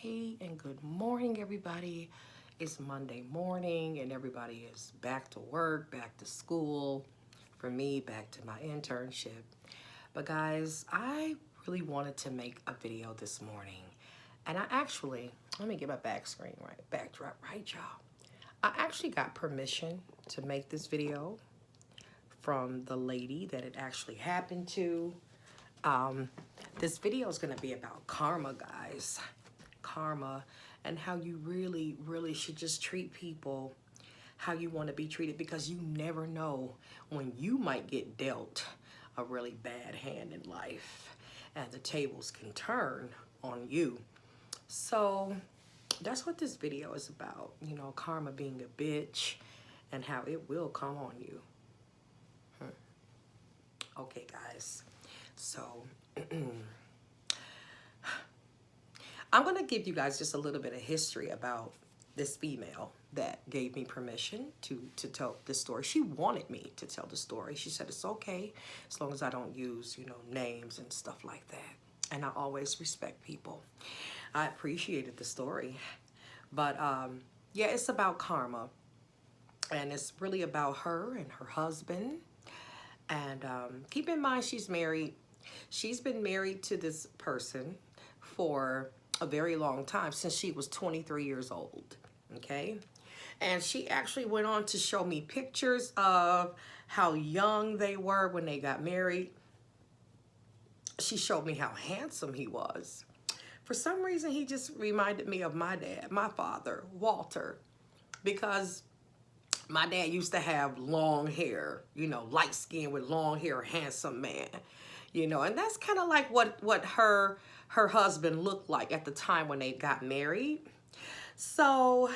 Hey and good morning, everybody. It's Monday morning and everybody is back to work, back to school. For me, back to my internship. But guys, I really wanted to make a video this morning. And let me get my backdrop right, y'all. I actually got permission to make this video from the lady that it actually happened to. This video is going to be about karma, guys. Karma and how you really should just treat people how you want to be treated, because you never know when you might get dealt a really bad hand in life and the tables can turn on you. So that's what this video is about, you know, karma being a bitch and how it will come on you. Okay, guys, so I'm going to give you guys just a little bit of history about this female that gave me permission to tell this story. She wanted me to tell the story. She said it's okay as long as I don't use, you know, names and stuff like that. And I always respect people. I appreciated the story. But yeah, it's about karma. And it's really about her and her husband. And keep in mind, she's married. She's been married to this person for a very long time, since she was 23 years old, okay? And she actually went on to show me pictures of how young they were when they got married. She showed me how handsome he was. For some reason, he just reminded me of my dad, my father, Walter, because my dad used to have long hair, you know, light skin with long hair, handsome man, you know, and that's kind of like what her husband looked like at the time when they got married. So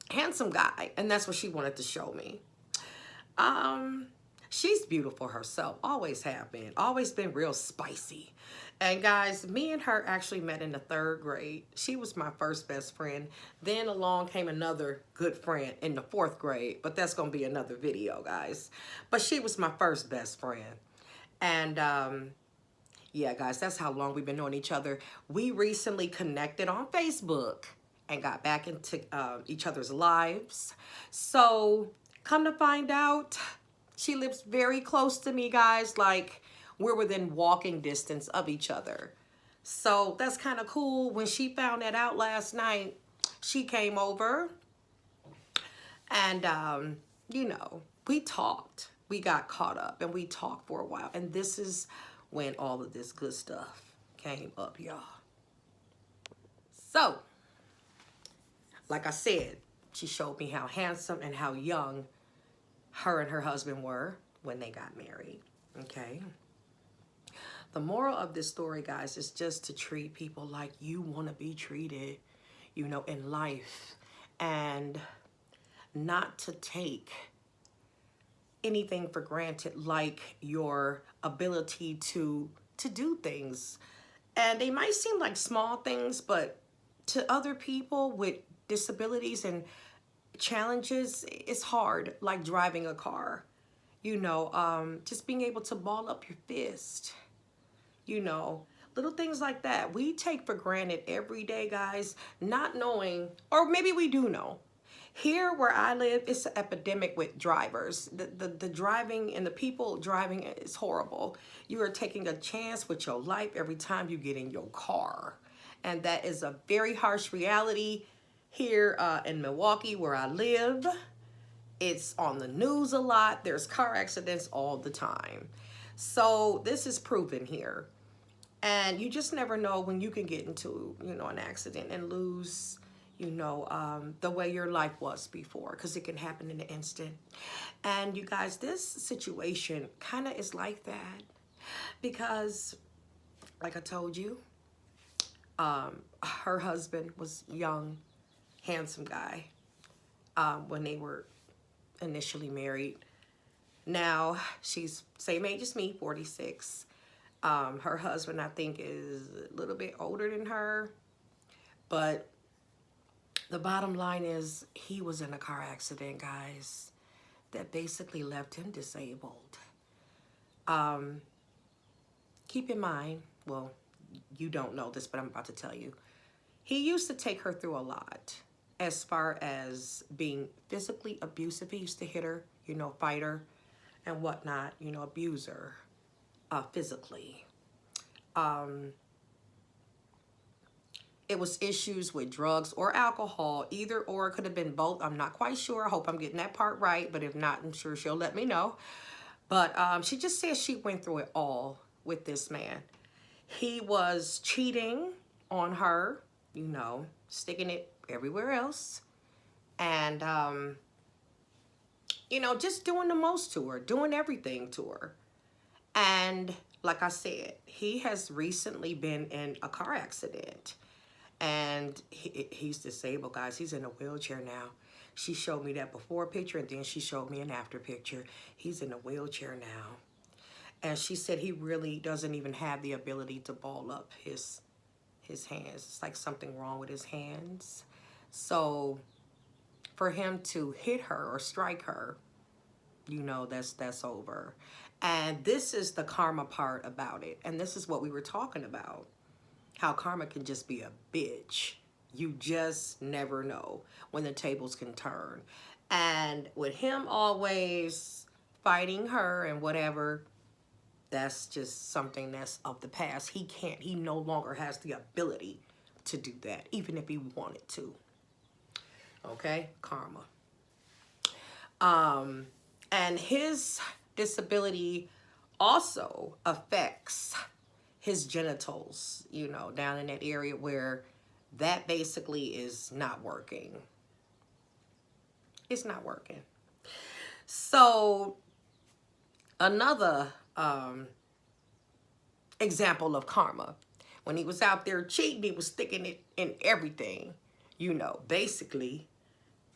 handsome guy, and that's what she wanted to show me. She's beautiful herself, always have been, always been real spicy. And guys, me and her actually met in the 3rd grade. She was my first best friend. Then along came another good friend in the 4th grade, but that's gonna be another video, guys. But she was my first best friend. And yeah, guys, that's how long we've been knowing each other. We recently connected on Facebook and got back into each other's lives. So come to find out, she lives very close to me, guys. Like, we're within walking distance of each other. So that's kind of cool. When she found that out last night, she came over and, you know, we talked. We got caught up and we talked for a while. And this is when all of this good stuff came up, y'all. So, like I said, she showed me how handsome and how young her and her husband were when they got married, okay? The moral of this story, guys, is just to treat people like you want to be treated, you know, in life, and not to take anything for granted, like your ability to do things. And they might seem like small things, but to other people with disabilities and challenges, it's hard, like driving a car. You know, just being able to ball up your fist, you know, little things like that. We take for granted every day, guys, not knowing, or maybe we do know. Here where I live, it's an epidemic with drivers. The driving and the people driving is horrible. You are taking a chance with your life every time you get in your car. And that is a very harsh reality here in Milwaukee where I live. It's on the news a lot. There's car accidents all the time. So this is proven here. And you just never know when you can get into, you know, an accident and lose, you know, the way your life was before, because it can happen in an instant. And you guys, this situation kind of is like that because, like I told you, her husband was young, handsome guy when they were initially married. Now she's same age as me, 46. Her husband, I think, is a little bit older than her, but the bottom line is he was in a car accident, guys, that basically left him disabled. Keep in mind, well, you don't know this, but I'm about to tell you. He used to take her through a lot as far as being physically abusive. He used to hit her, you know, fight her and whatnot, you know, abuse her physically. It was issues with drugs or alcohol, either or. It could have been both. I'm not quite sure. I hope I'm getting that part right, but if not, I'm sure she'll let me know. But she just says she went through it all with this man. He was cheating on her, you know, sticking it everywhere else. And, you know, just doing the most to her, doing everything to her. And like I said, he has recently been in a car accident. And he's disabled, guys. He's in a wheelchair now. She showed me that before picture, and then she showed me an after picture. He's in a wheelchair now. And she said he really doesn't even have the ability to ball up his hands. It's like something wrong with his hands. So for him to hit her or strike her, you know, that's over. And this is the karma part about it. And this is what we were talking about. How karma can just be a bitch. You just never know when the tables can turn. And with him always fighting her and whatever, that's just something that's of the past. He no longer has the ability to do that, even if he wanted to. Okay, karma. And his disability also affects his genitals, you know, down in that area where that basically is not working. It's not working. So another example of karma. When he was out there cheating, he was sticking it in everything, you know, basically.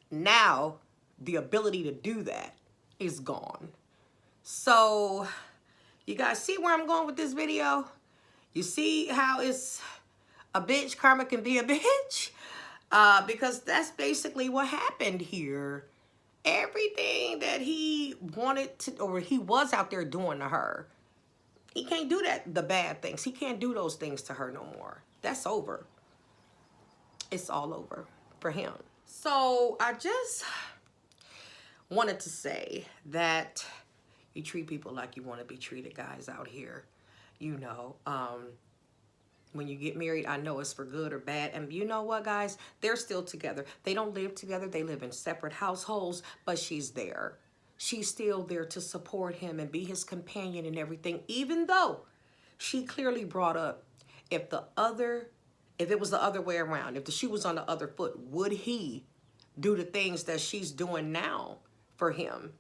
Now, the ability to do that is gone. So, you guys see where I'm going with this video? You see how it's a bitch, karma can be a bitch? Because that's basically what happened here. Everything that he wanted to, or he was out there doing to her, he can't do that, the bad things. He can't do those things to her no more. That's over. It's all over for him. So I just wanted to say that you treat people like you want to be treated, guys, out here. You know, when you get married, I know it's for good or bad. And you know what, guys? They're still together. They don't live together. They live in separate households, but she's there. She's still there to support him and be his companion and everything, even though she clearly brought up if it was the other way around, if the shoe was on the other foot, would he do the things that she's doing now for him?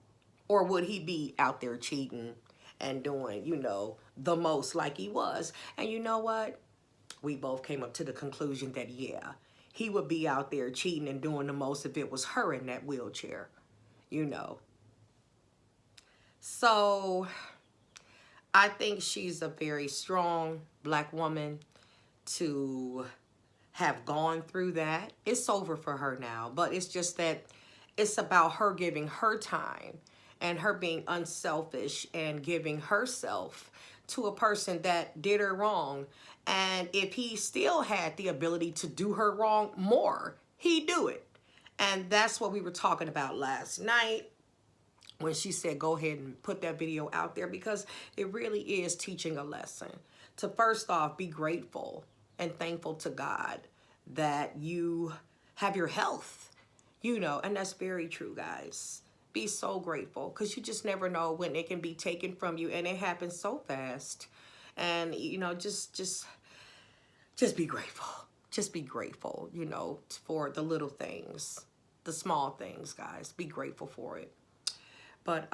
Or would he be out there cheating and doing, you know, the most like he was? And you know what? We both came up to the conclusion that, yeah, he would be out there cheating and doing the most if it was her in that wheelchair, you know. So I think she's a very strong black woman to have gone through that. It's over for her now, but it's just that it's about her giving her time and her being unselfish and giving herself to a person that did her wrong. And if he still had the ability to do her wrong more, he'd do it. And that's what we were talking about last night when she said go ahead and put that video out there, because it really is teaching a lesson. To first off, be grateful and thankful to God that you have your health, you know, and that's very true, guys. Be so grateful, because you just never know when it can be taken from you, and it happens so fast. And, you know, just be grateful. Just be grateful, you know, for the little things, the small things, guys. Be grateful for it. But,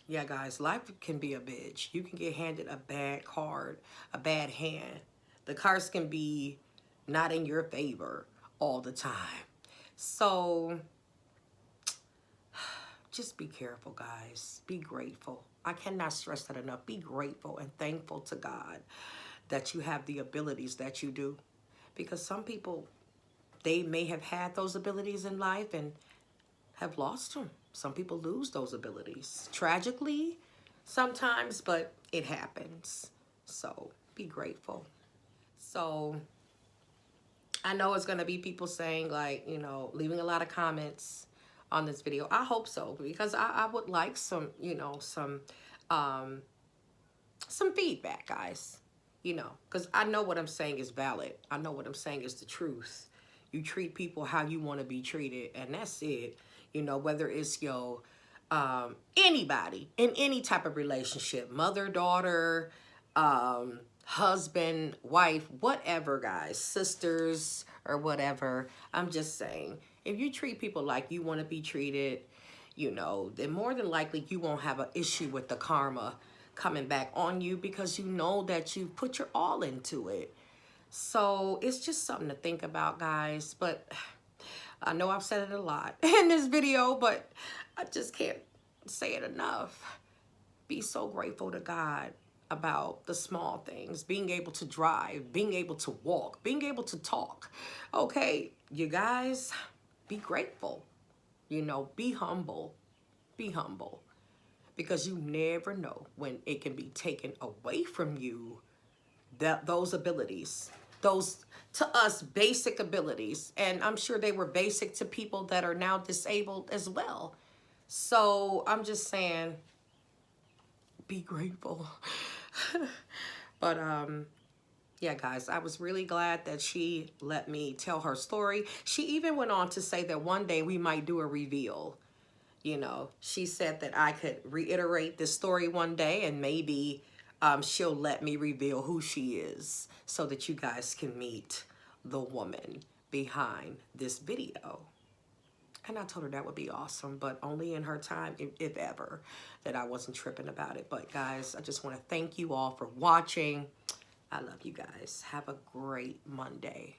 yeah, guys, life can be a bitch. You can get handed a bad card, a bad hand. The cards can be not in your favor all the time. So just be careful, guys. Be grateful. I cannot stress that enough. Be grateful and thankful to God that you have the abilities that you do. Because some people, they may have had those abilities in life and have lost them. Some people lose those abilities tragically sometimes, but it happens. So be grateful. So I know it's going to be people saying, like, you know, leaving a lot of comments on this video. I hope so, because I would like some, you know, some feedback, guys. You know, because I know what I'm saying is valid. I know what I'm saying is the truth. You treat people how you want to be treated, and that's it. You know, whether it's your anybody in any type of relationship, mother, daughter, husband, wife, whatever, guys, sisters or whatever. I'm just saying, if you treat people like you want to be treated, you know, then more than likely you won't have an issue with the karma coming back on you, because you know that you put your all into it. So it's just something to think about, guys. But I know I've said it a lot in this video, but I just can't say it enough. Be so grateful to God about the small things, being able to drive, being able to walk, being able to talk. Okay, you guys, be grateful. You know, be humble. Be humble. Because you never know when it can be taken away from you, that those abilities, those, to us, basic abilities. And I'm sure they were basic to people that are now disabled as well. So I'm just saying, be grateful. But yeah, guys, I was really glad that she let me tell her story. She even went on to say that one day we might do a reveal. You know, she said that I could reiterate this story one day, and maybe she'll let me reveal who she is so that you guys can meet the woman behind this video. And I told her that would be awesome, but only in her time, if ever, that I wasn't tripping about it. But guys, I just want to thank you all for watching. I love you guys. Have a great Monday.